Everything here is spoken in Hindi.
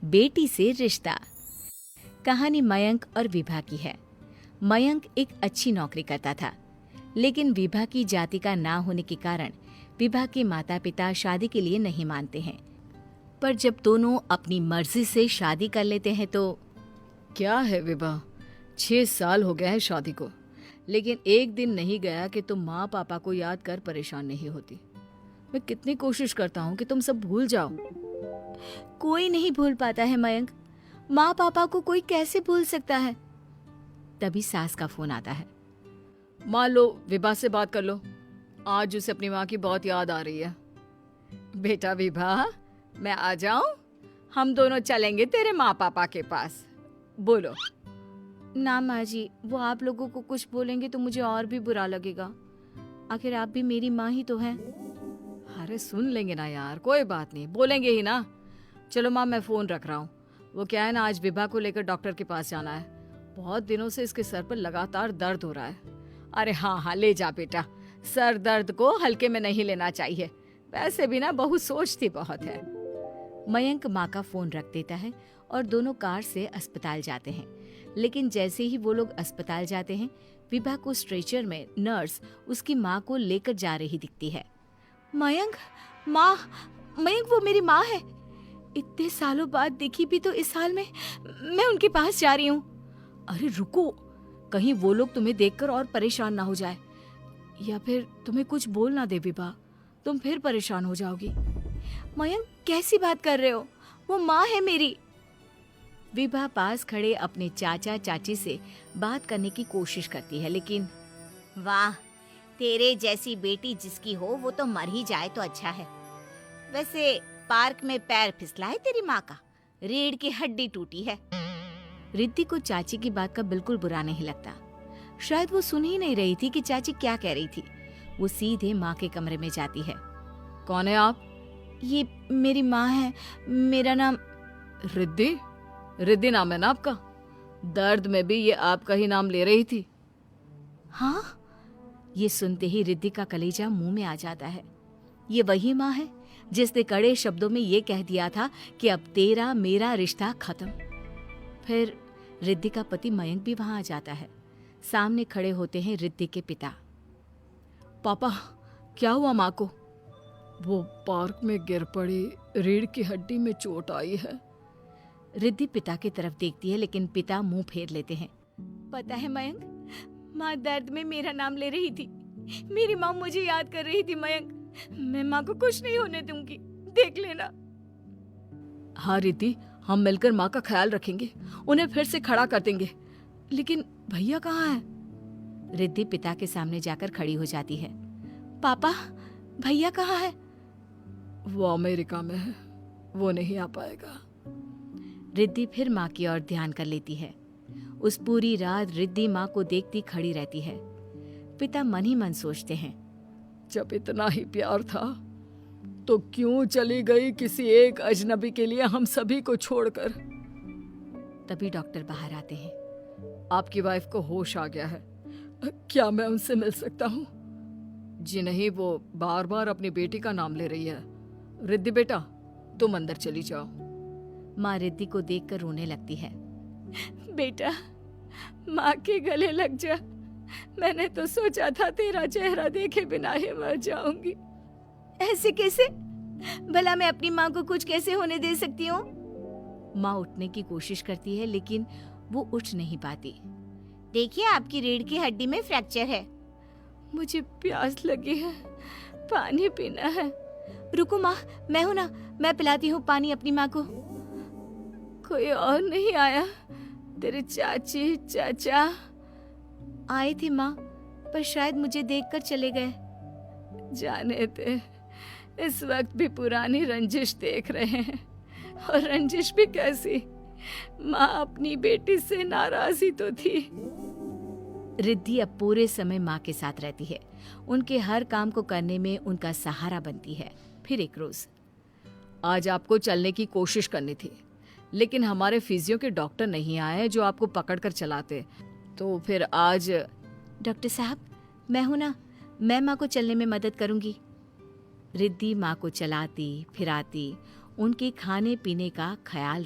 बेटी से रिश्ता। कहानी मयंक और विभा की है। मयंक एक अच्छी नौकरी करता था, लेकिन विभा की जाति का ना होने के कारण विभा के माता पिता शादी के लिए नहीं मानते हैं। पर जब दोनों अपनी मर्जी से शादी कर लेते हैं तो क्या है विभा, 6 साल हो गए हैं शादी को, लेकिन एक दिन नहीं गया कि तुम माँ पापा को याद कर परेशान नहीं होती। मैं कितनी कोशिश करता हूँ कि तुम सब भूल जाओ। कोई नहीं भूल पाता है मयंक। माँ पापा को कोई कैसे भूल सकता है। तभी सास का फोन आता है। माँ लो, विभा से बात कर लो, आज उसे अपनी माँ की बहुत याद आ रही है। बेटा विभा, मैं आ जाऊं? हम दोनों चलेंगे तेरे माँ पापा के पास। बोलो। ना माँ जी, वो आप लोगों को कुछ बोलेंगे तो मुझे और भी बुरा लगेगा। आखिर आप भी मेरी माँ ही तो हैं। अरे सुन लेंगे ना यार, कोई बात नहीं, बोलेंगे ही ना। चलो माँ, मैं फोन रख रहा हूँ। वो क्या है ना, आज विभा को लेकर डॉक्टर के पास जाना है। बहुत दिनों से इसके सर पर लगातार दर्द हो रहा है। अरे हाँ हाँ, ले जा बेटा, सर दर्द को हल्के में नहीं लेना चाहिए। वैसे भी ना बहू सोचती बहुत है। मयंक माँ का फोन रख देता है और दोनों कार से अस्पताल जाते हैं। लेकिन जैसे ही वो लोग अस्पताल जाते हैं, विभा को स्ट्रेचर में नर्स उसकी माँ को लेकर जा रही दिखती है। मयंक, माँ, मयंक वो मेरी माँ है। इतने सालों बाद देखी भी तो इस हाल में मैं उनके पास जा रही हूँ। अरे रुको, कहीं वो लोग तुम्हें देखकर और परेशान ना हो जाए, या फिर तुम्हें कुछ बोल ना दे विभा, तुम फिर परेशान हो जाओगी। मयंक कैसी बात कर रहे हो, वो माँ है मेरी। विभा पास खड़े अपने चाचा चाची से बात करने की कोशिश करती है, लेकिन वाह, तेरे जैसी बेटी जिसकी हो वो तो मर ही जाए तो अच्छा है। वैसे पार्क में पैर फिसला है तेरी माँ का, रीढ़ की हड्डी टूटी है। रिद्धि को चाची की बात का बिल्कुल बुरा नहीं लगता। शायद वो सुन ही नहीं रही थी कि चाची क्या कह रही थी। वो सीधे माँ के कमरे में जाती है। कौन है आप? ये मेरी माँ है, मेरा नाम रिद्धि। रिद्धि नाम है ना आपका? दर्द में भी ये आपका ही नाम ले रही थी। हाँ, ये सुनते ही रिद्धि का कलेजा मुंह में आ जाता है। ये वही माँ है जिसने कड़े शब्दों में ये कह दिया था कि अब तेरा मेरा रिश्ता खत्म। फिर रिद्धि का पति मयंक भी वहां आ जाता है। सामने खड़े होते हैं रिद्धि के पिता। पापा, क्या हुआ माँ को? वो पार्क में गिर पड़ी, रीढ़ की हड्डी में चोट आई है। रिद्धि पिता की तरफ देखती है, लेकिन पिता मुंह फेर लेते हैं। पता है मयंक, माँ दर्द में मेरा नाम ले रही थी। मेरी माँ मुझे याद कर रही थी मयंक। मैं माँ को कुछ नहीं होने दूंगी, देख लेना। हाँ रिद्धि, हम मिलकर माँ का ख्याल रखेंगे, उन्हें फिर से खड़ा कर देंगे। लेकिन भैया कहाँ है? रिद्धि पिता के सामने जाकर खड़ी हो जाती है। पापा, भैया कहाँ है? वो अमेरिका में है, वो नहीं आ पाएगा। रिद्धि फिर माँ की ओर ध्यान कर लेती है। उस पूरी रात रिद्धि माँ को देखती खड़ी रहती है। पिता मन ही मन सोचते हैं, जब इतना ही प्यार था तो क्यों चली गई किसी एक अजनबी के लिए हम सभी को छोड़कर। तभी डॉक्टर बाहर आते हैं। आपकी वाइफ को होश आ गया है, क्या मैं उनसे मिल सकता हूँ? जी नहीं, वो बार बार अपनी बेटी का नाम ले रही है। रिद्धि बेटा, तुम अंदर चली जाओ। माँ रिद्धि को देखकर रोने लगती है। बेटा, माँ के गले लग जा। मैंने तो सोचा था तेरा चेहरा देखे बिना ही मर जाऊंगी। ऐसे कैसे? भला मैं अपनी माँ को कुछ कैसे होने दे सकती हूँ? माँ उठने की कोशिश करती है, लेकिन वो उठ नहीं पाती। देखिए, आपकी रीढ़ की हड्डी में फ्रैक्चर है। मुझे प्यास लगी है, पानी पीना है। रुको माँ, मैं हूँ ना, मैं पिलाती हूँ पानी अपनी माँ को। कोई और नहीं आया? तेरे चाची चाचा आए थे माँ, पर शायद मुझे देखकर चले गए। जाने दे, इस वक्त भी पुरानी रंजिश देख रहे हैं। और रंजिश भी कैसी? माँ अपनी बेटी से नाराज ही तो थी। रिद्धि अब पूरे समय माँ के साथ रहती है। उनके हर काम को करने में उनका सहारा बनती है। फिर एक रोज, आज आपको चलने की कोशिश करनी थी, लेकिन हमारे फिजियो के डॉक्टर नहीं आए जो आपको पकड़कर चलाते, तो फिर आज। डॉक्टर साहब, मैं हूं ना, मैं माँ को चलने में मदद करूंगी। रिद्धि माँ को चलाती फिराती, उनके खाने पीने का ख्याल